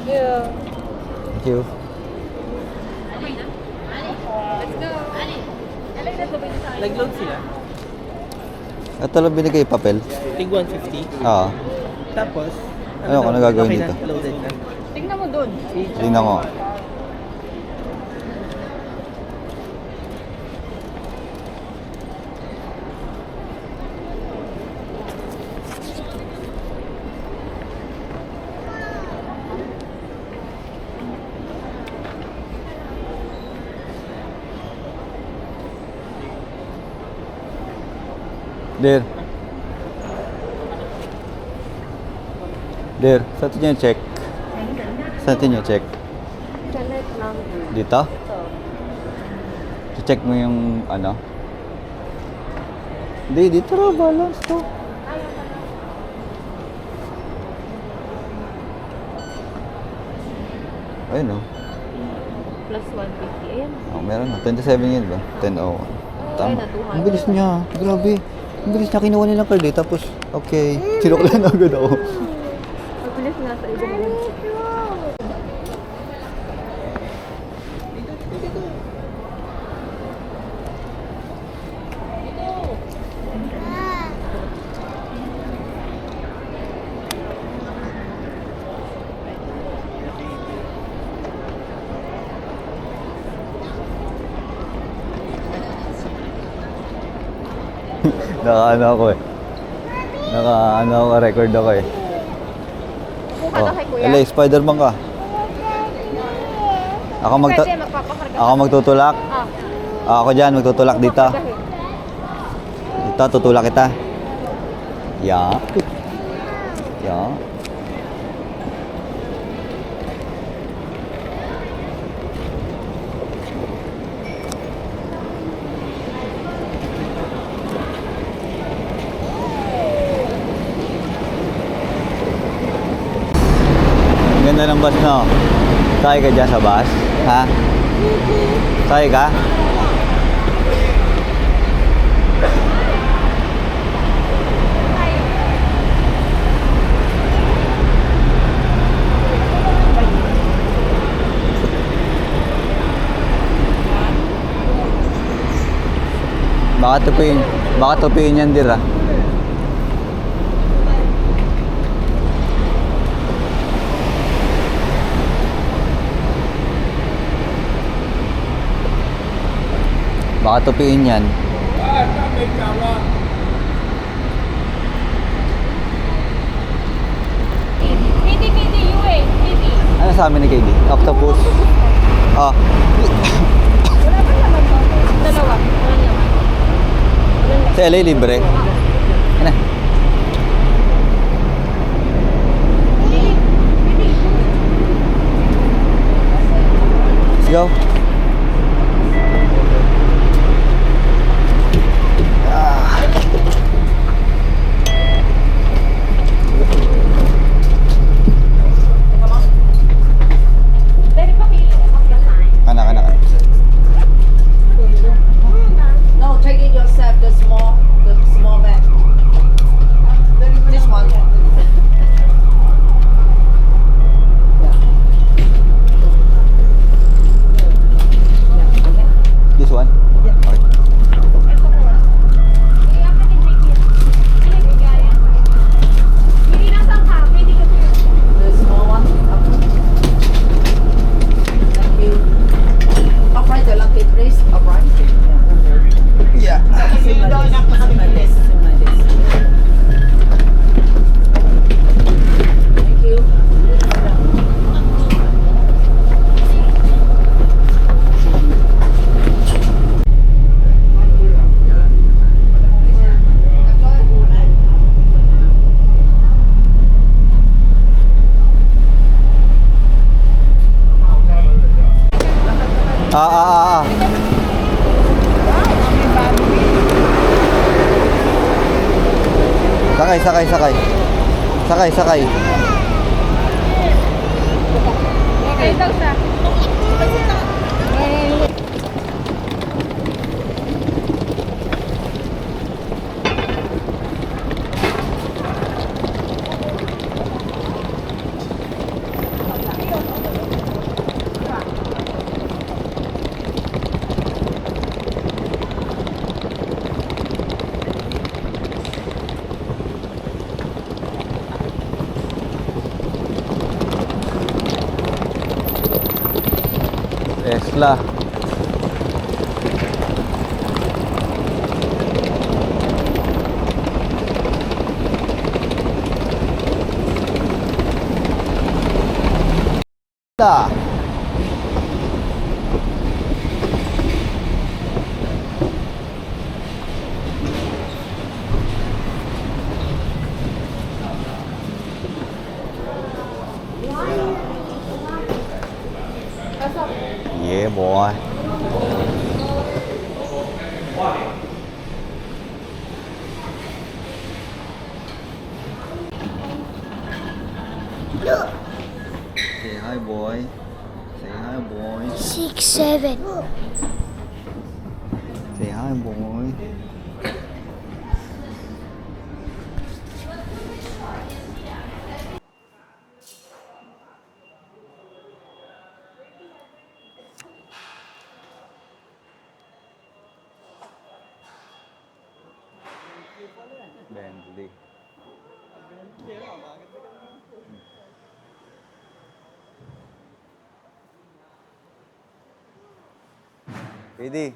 Yeah. Thank you. Let's go. Nag-load sila. Ito lang binigay papel. Tig 150. Oo. Tapos, Ano ako nagagawin okay dito? Na, loaded na. Tingnan mo dun. Tingnan ko. Der. Der, saan ito yung check? Saan ito yung check? Chalet lang. Dito? Ito. Check mo yung ano? Hindi, dito raw balance to. Ayun o. Plus 150. Ayan. Oh, meron na. 27 yun ba? 10.01. Tama. Ayun na, 200. Ang bilis niya. Grabe. Ang bilis niya. Kinuha nilang card eh. Tapos, okay. Sinuklan agad ako. Mabilis nga sa ibang room. Naka-ano ako eh. Naka-ano ako, record ako eh. Buka na kay kuya. LA, Spider-Man ka. Pwede, magpapakarga. Ako magtutulak. Ako dyan, magtutulak dito. Dito, tutulak kita. Ya. Ya. Ang ganda ng bus, no? Sakay ka dyan sa bus? Ha? Sakay ka? Baka tupiin yan, dir, ah. Baka tupiin yan. KD, UA. KD. Ano sa amin ni KD? Octopus. Ah, Wala ba naman ba? Dalawa. Walang laman. Walang laman. sa LA libre. Ano? Let's go. Very pakili of the sign. Anak. No, take it yourself, the small bag. This one. This one? Yeah. Okay. Hindi nang sangka. Pwede ka po. The small one. Thank you. Upright the lucky please. Upright. Yeah. Same like this. Same like this. Same like this. Thank you. Ah. Sakay. Okay daw siya. Tesla. Tesla. Yeah, boy. Say hi, boy. Say hi, boy. 6, 7. Say hi, boy. Bentley. PD.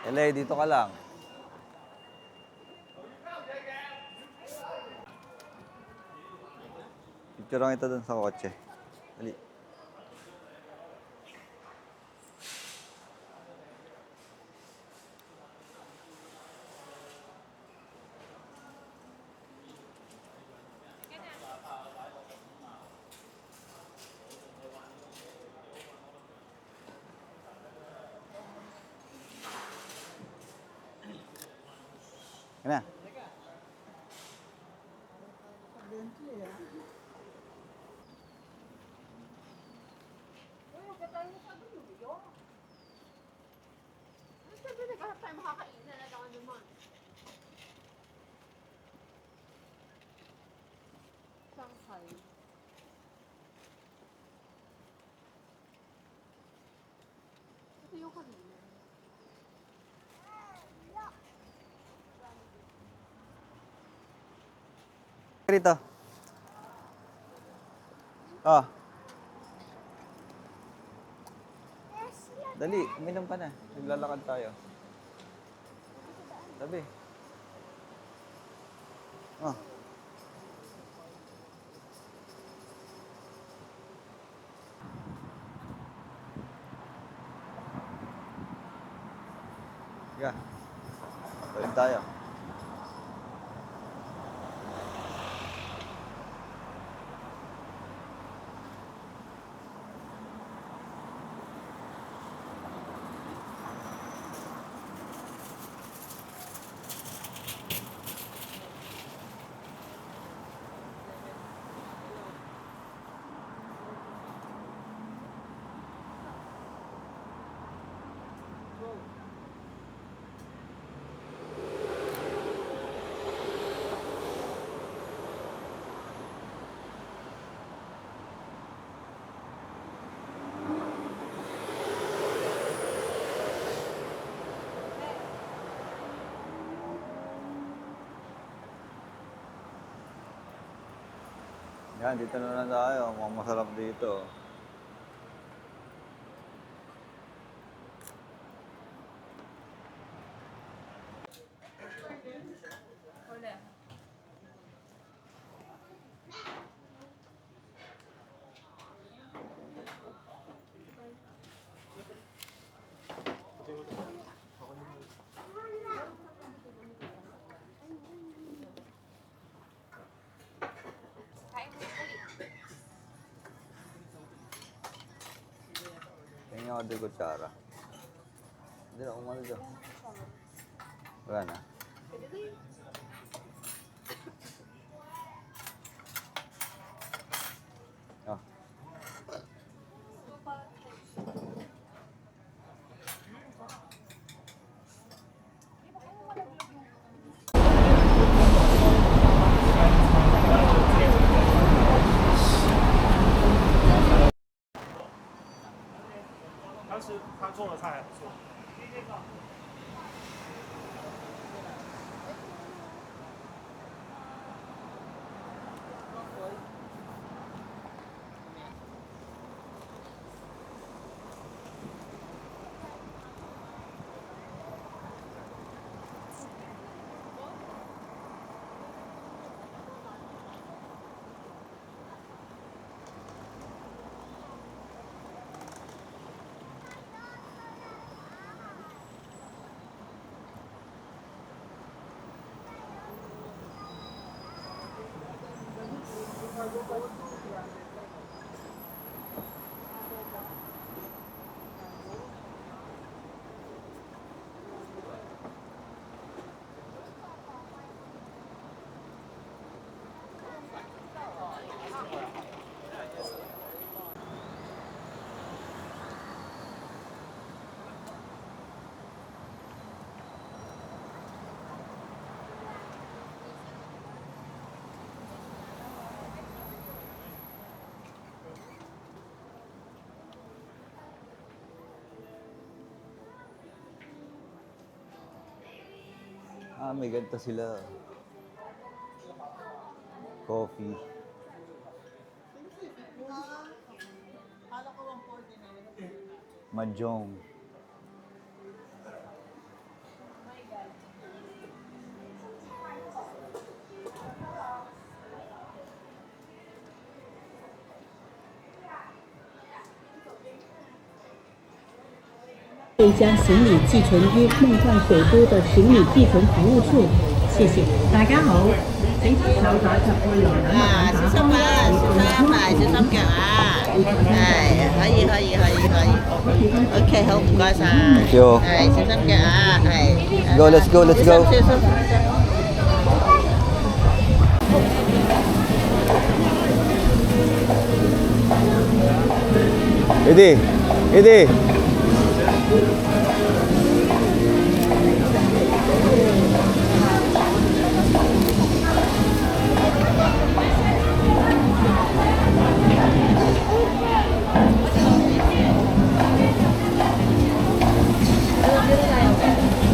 LA, dito ka lang. Picture kita dun sa kotse. Dali. Yan na. Rito. Oh. Dali, uminom ka na. Naglalakad tayo. Sabi. Oh. Yeah. Balik tayo. Yan, dito na lang tayo. Mukhang masarap dito. Tingnan ako di kutsara. Hindi na, umano dyan. Wala na. Oh. May ganito sila. Coffee. Mahjong.这家行李寄存于梦幻水都的行李寄存服務處，謝謝。大家好，請手打及背囊等啊，小心啊，小心腳啊，係，可以。OK， 好，唔該晒。Thank you. 係，小心腳啊，係。 Let's go. 小心。Edi.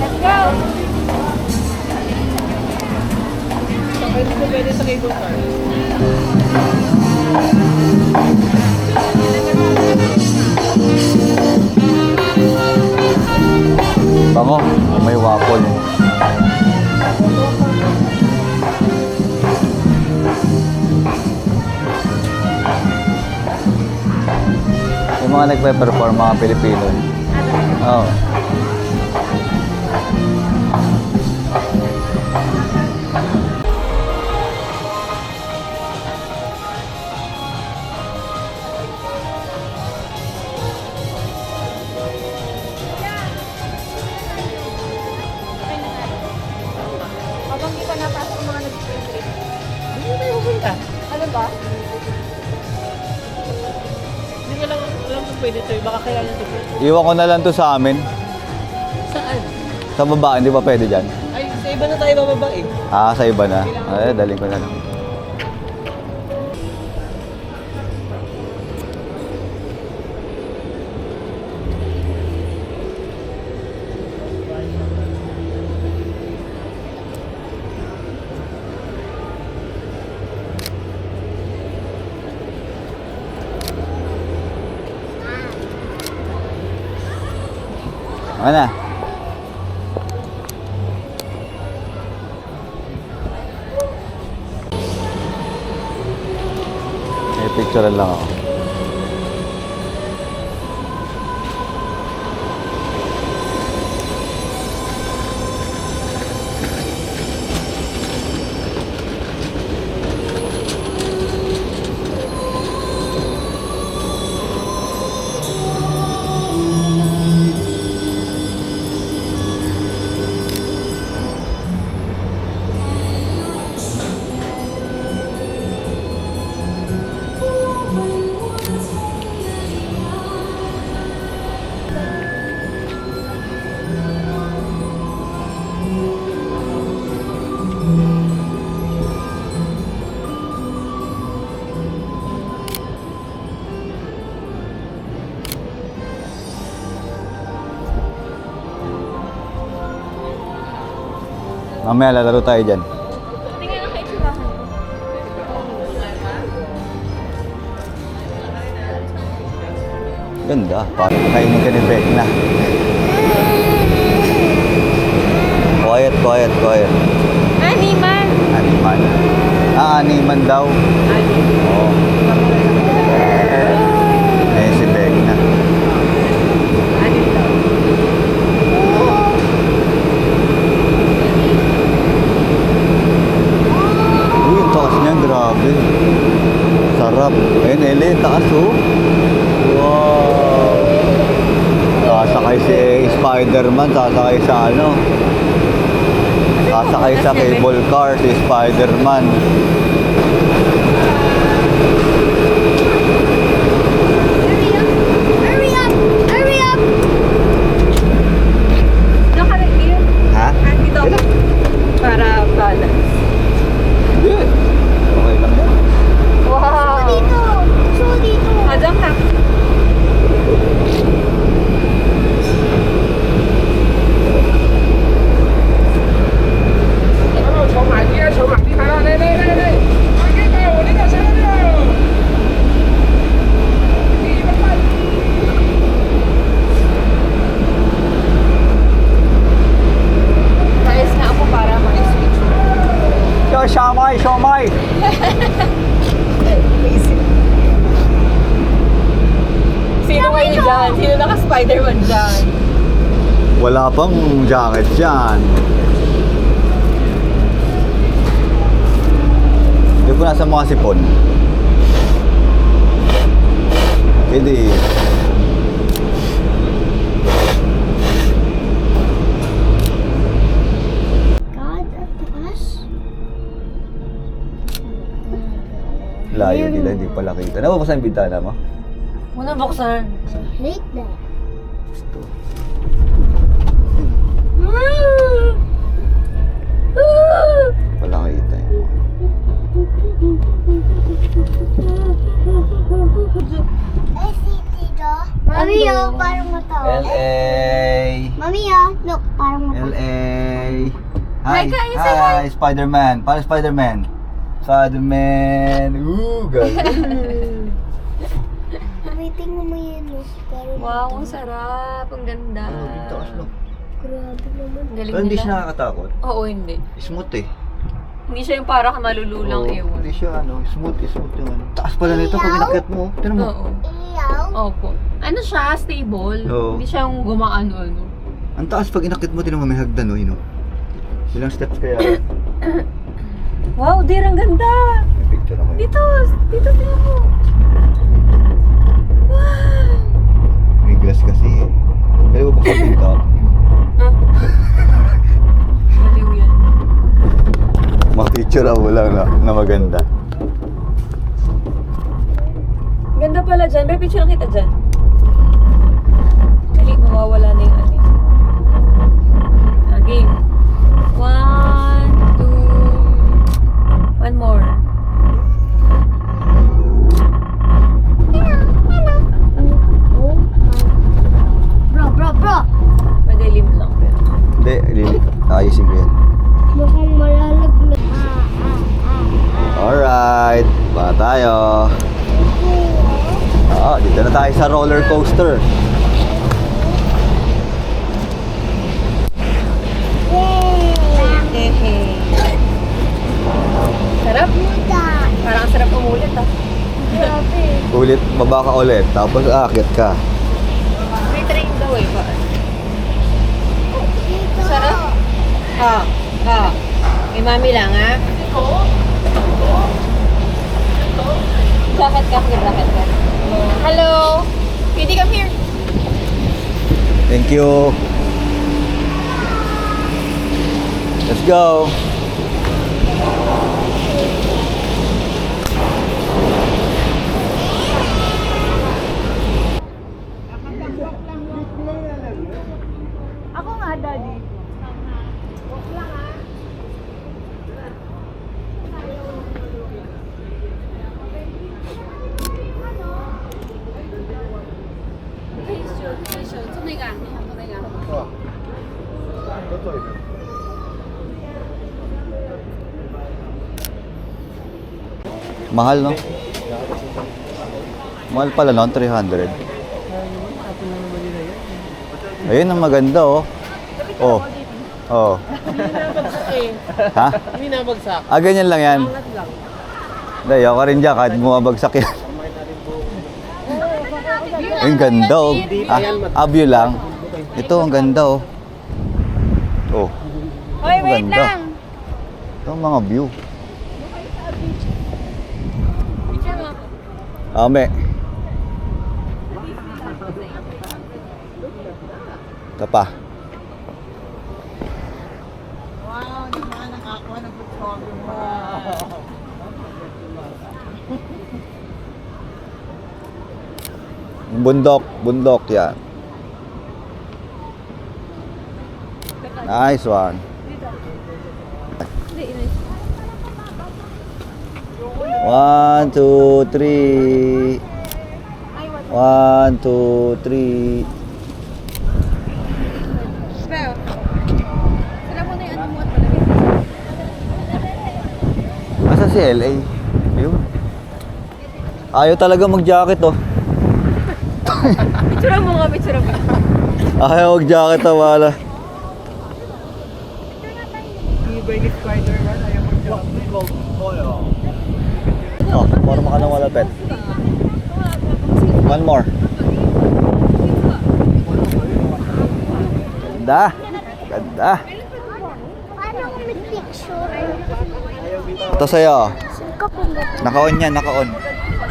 Let's go! Pwede sa cable car. Bango. May waffle. Yung mga nagpe-perform, mga Pilipino. Oo. Habang di pa napasok ang mga nag-trip. Hindi na tayo pupunta. Ano ba? Hindi ko lang alam kung pwede to. Baka kailangan to. Iwan ko na lang to sa amin. Saan? Sa baba, hindi pa pwede dyan. Ay, sa iba na tayo bababa eh. Sa iba na. Ay, daling ko na lang. Ano na? Picture lang ako. Mamaya lalaro tayo dyan. Tingnan ang kaitsurahan. Ganda. Parang kainin ka ni Vecna. Quiet. Animal! Animal. Animal daw. Oo. Si Vecna. Uy, ang taas niyan. Grabe. Sarap. Ayun, Ele. Taas, oh. Wow. Sasakay si Spider-Man. Sasakay sa ano. Sasakay sa cable car si Spider-Man. Hurry up! Nakalagay yun. Ha? Dito. Para balance. Hindi. Okay lang yan. Wow! Dito! Adang ka. Spider-Man dyan. Wala pang jacket dyan. Hindi po nasa mga sipon. Pwede. God at taas. Layo nila, hindi pala kita. Nababasa yung bintana mo? Muna buksan. Hate that. Ito. Wala kita yun. I see Tito. Mami, oh, parang matawa. LA! Mami, oh, look, parang matawa. LA! Hi, guys, say hi. Hi! Spider-Man! Para Spider-Man! Spider-Man! Galing! Mami, tingnan mo yun, oh. Parang Wow, ang sarap. Ang ganda. grabe naman. Ang galing Pero hindi nila. siya nakakatakot. Oo, hindi. Smooth eh. Hindi siya yung para ka malululang Oo, ewan. Hindi siya smooth yung ano. Taas pala nito pag inakyat mo. Tignan mo. Oo. Iyaw. Opo. Ano siya? Stable. Oo. Hindi siya yung gumaano-ano. Ang taas pag inakyat mo, tignan mo may hagdan oh, Ilang steps kaya? Wow, dear, ang ganda! May picture ako. Dito! Dito, tingnan mo! Wow! May glass kasi eh. Pero bubuksan dito. Ah. Maliw yan. Ma-picture ako lang na maganda. Ganda pala dyan. May picture lang kita dyan. Dali, mawawala na yung ano. Game. 1, 2... One more. Bro. Madilim lang. Pero. Hindi, ayusin ko yan. Mukhang malalaglag. Alright, baka tayo. Dito na tayo sa roller coaster. Sarap. Parang ang sarap umulit ah. Grabe. Ulit, baba ka ulit, tapos aakyat ka. May train daw eh. Ba? Dito. Sarap. May mami lang ha. Lakad ka. Hello. Kitty, come here. Thank you. Let's go. Ako nga, Daddy. Mahal, no? Mahal pala, no? 300. Ayun ang maganda, oh. Oh. Oh. Ha? Hindi nabagsak. Ganyan lang yan. Angat lang. Hindi, ako rin dyan kahit bumabagsak yan. Ang ganda, oh. View lang. Ito, ang ganda, oh. Oh. Hoy, Ang wait ganda. lang. Ito ang mga view. Picture mo. Ame. Ito pa. Wow, hindi ka nakakuha ng photographer mo. Bundok yan. Nice one. One, two, three. 1, 2, 3. Pero, sila mo na yung ano mo at malamig. Asa si LA? Ayun. Ayaw talaga mag-jacket, oh. Picture mo nga, picture mo. Ayaw mag-jacket, oh, wala. Ibay ni Spider-Man, ayaw mag-jump. Oh, para makanawala, pet. One more. Ganda. Ganda. Paano kung may picture? Ito sa'yo. Singkap mo ba? Naka-on yan, naka-on.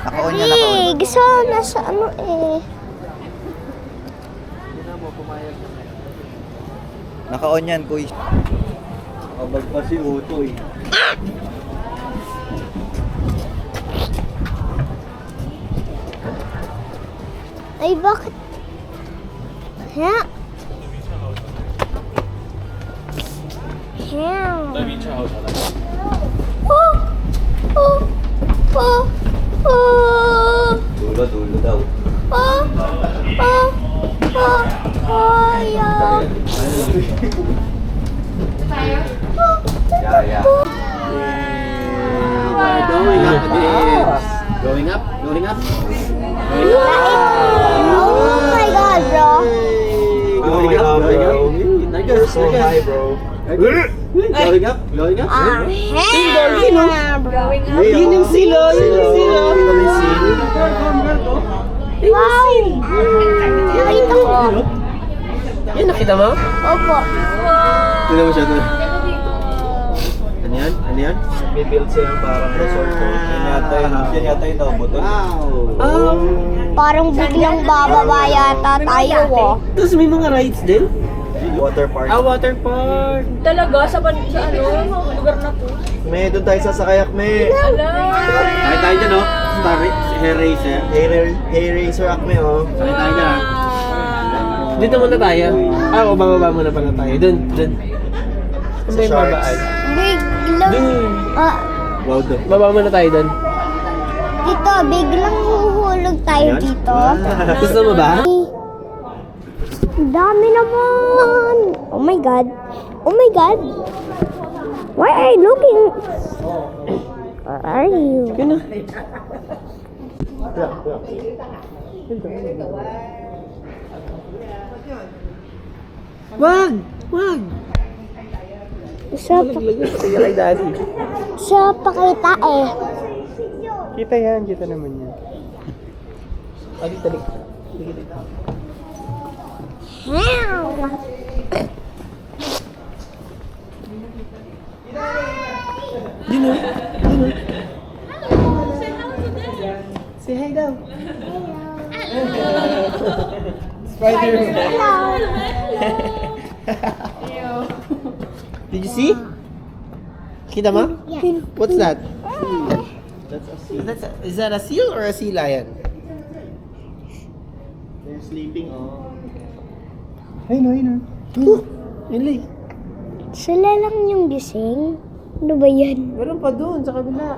Naka-on yan, naka-on. Eh, gusto ko nasa ano eh. Naka-on yan, kuy. Abag pa si Utoy. Ay, bakit? Ha? Ha? Oh! Oh! Oh! Oh! Dulo, dulo daw. Oh! Oh! Oh! Oh! Yeah! Yeah, yeah. We're going up this. Going up? Going up? Oh my God, bro! Going up? Going up? Nagas, nagas. Going up? Going up? Sino? Yun yung silo, yun yung silo. Wow! Nakita ko. Yan, nakita mo? Opo. Tignan mo siya doon. Ano yan? Ano yan? Bibuild siya ng parang resort. Yan yata yung naubutol. Parang biglang bababa yata tayo, oh. Tapos may mga rides din? Water park. Water park. Talaga, sa lugar na to. May doon tayo sa Sakayak, may. Sakay tayo dyan, no? Hair racer. Hair racer Acme, oh. Sakay tayo dyan, ha? Dito muna tayo. O bababa muna pala tayo. Doon, doon. Saan ba yung Sharks. babaan? Biglang, Doon. Wow, doon. Baba muna tayo doon. dito, biglang huhulog tayo dito. Gusto mo ba? Ang dami naman. Oh my God. Oh my God. Why are you looking? Where are you? Yun na. Wag! Wag! Sa, Sige kay daddy. sa pakita eh. Kita yan, kita naman yan. Dito, dito. Dito, dito. Dino, Dino. Say hi daw. Spider-Man. Did you see? Kita mo? What's that? That's a seal. Is that a seal or a sea lion? They're sleeping. Oh. Ay no, ay no. Yun lang. Sila lang yung gising. Ano ba yan? Meron pa doon sa kabila.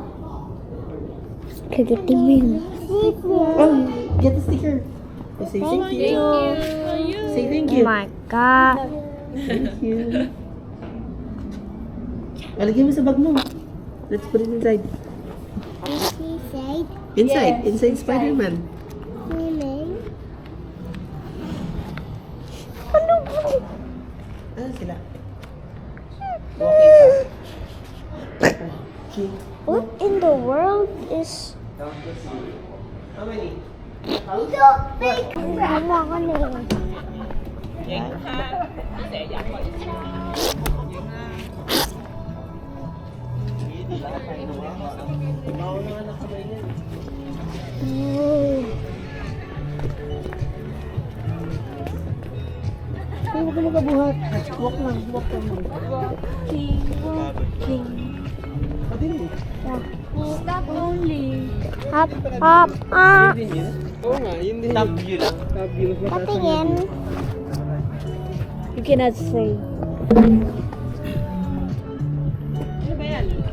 Kagating mo yun. Oh, get the sticker. Say thank you. Say thank you. Oh my God. Thank you. Alagyan mo sa bag mo. Let's put it inside. Inside Spider-Man. Ano ba? Ano sila? Okay pa. What in the world is... How many? So fake! Tama ka na eh. Ano ka nakabuhat? Walk lang. Stop only. Hop, hop, ah. Oo nga, yun din. Top view lang. Top view. Patingin. You cannot say.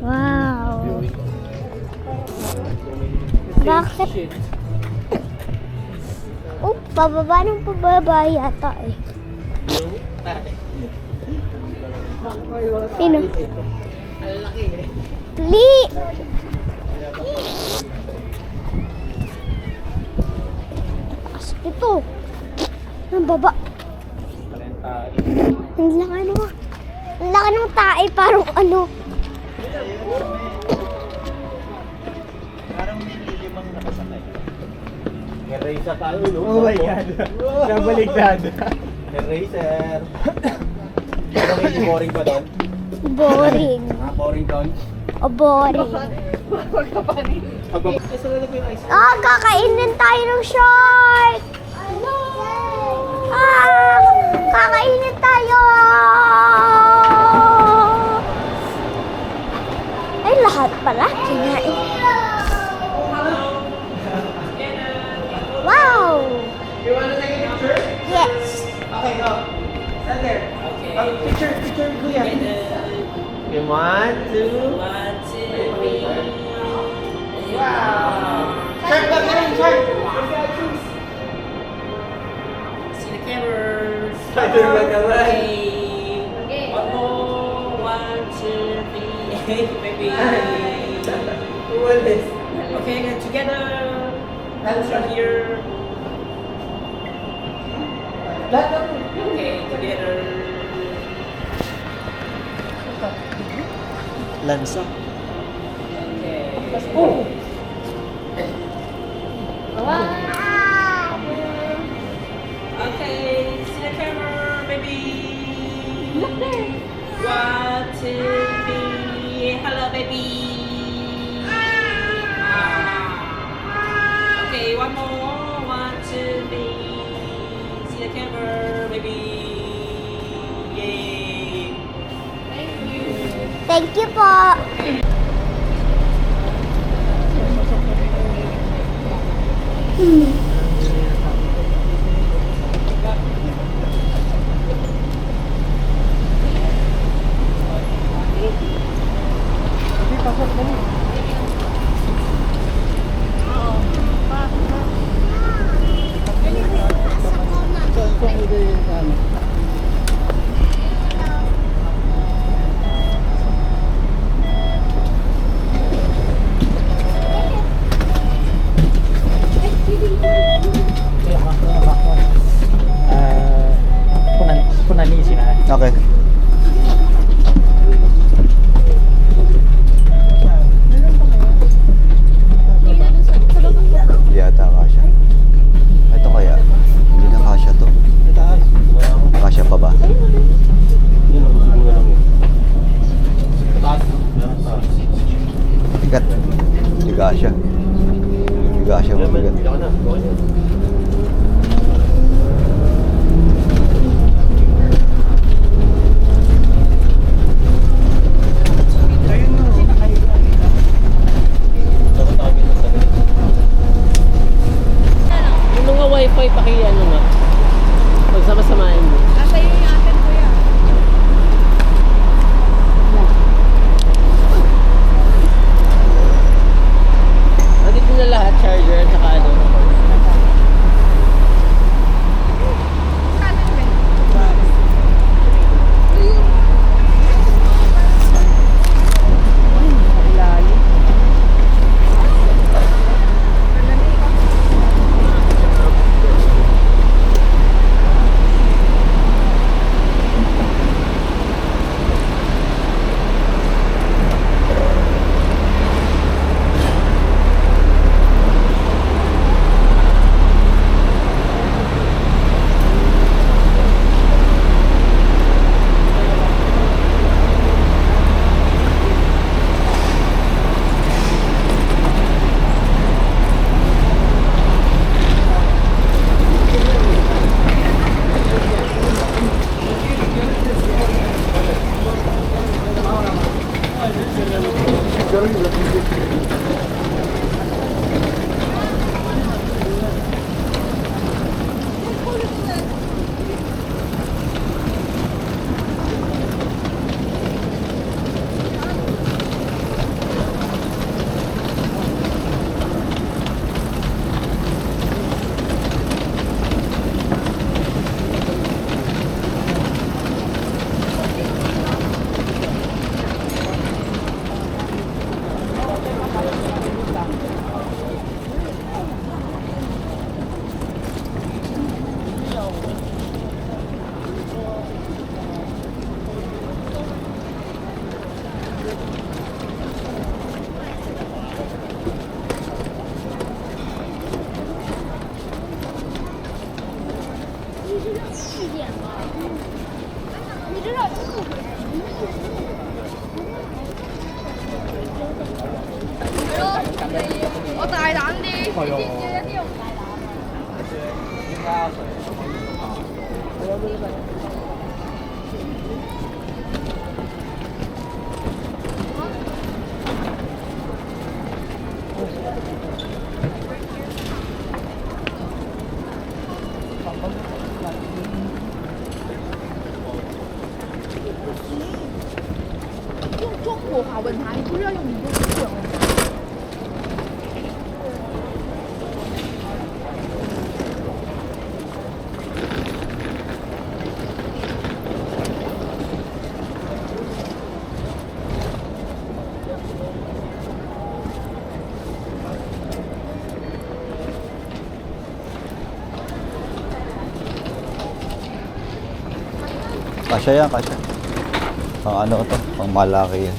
Wow. Bakit? Oh, pababa ng pababa yata eh. Sino? Pli! Taas ito. Ang baba. Ang laki ano. Ang laki ng tae parang ano. Parang may limang nakasakay. Erase tayo, no? Oh my God. Nabaliktad. Eraser. Ano may boring pa doon? Boring. Boring doon? Boring. Ah, kakainin tayo ng shark! Ah, kakainin tayo! Ay, lahat pala. Kinain. Wow! You wanna take a picture? Yes. Okay, go. Stand there. Okay. Picture, kuya. Okay, 1, 2. 1, 2, 3. Wow. Shark, look at him, shark. See the camera. Spider-Man naman. Okay. One more. 1, 2, 3. Baby. Who won this? Okay, get together. Hands right here. Okay, together. Lansa. Okay. Oh! Okay, see the camera, baby. Look there. 1, 2, 3. Hello, baby. Okay, one more. 1, 2, 3. See the camera, baby. Yay. Thank you po. Okay. Hindi yata kasha. Ito kaya. Hindi na kasha to. Kasha pa ba? Bigat. Hindi kasha. Hindi kasha mabigat. Yung mga wifi, ano nga. Pagsama-samahin mo. Nasa iyo yung atin, kuya. Nandito na lahat, charger at saka ano. 细点吧。你知道这个我大膽啲，你知唔知一啲用大膽？用中国话问他，你不是要用你的中文问他？Kasya yan, kasya. Pang ano to? Pang malaki yan.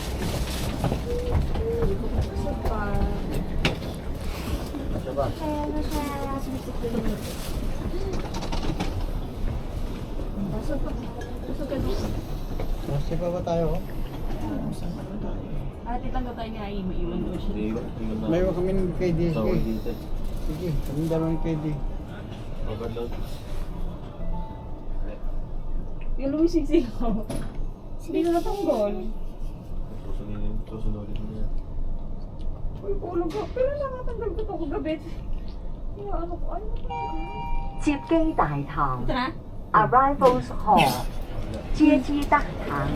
Kasi pa ba tayo? Ate, tanggap tayo niya, iwan daw siya. May iwan kami ng KD. Sige, kami dalawang KD. Yung lumisig-sig ako. Hindi ko natanggol. Uy, kulog ko. Pero nakatanggal ko ito kagabi. Kaya ano ko, ano ko? 接機大堂 Ito na? Arrivals Hall 接機大堂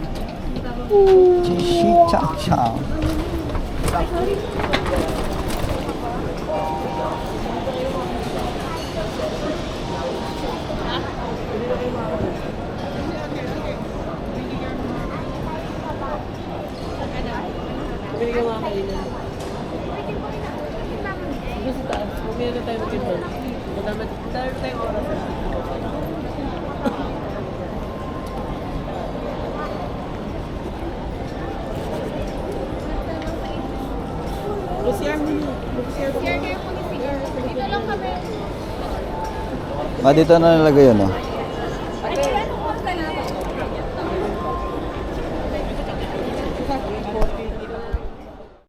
Chichachang. Bumili ka mga kainan. Gusto tayo. Bumili na tayo mag-ibon. Madami tayong oras. Lucian, Dito lang kami. Dito na nilagay yun, oh.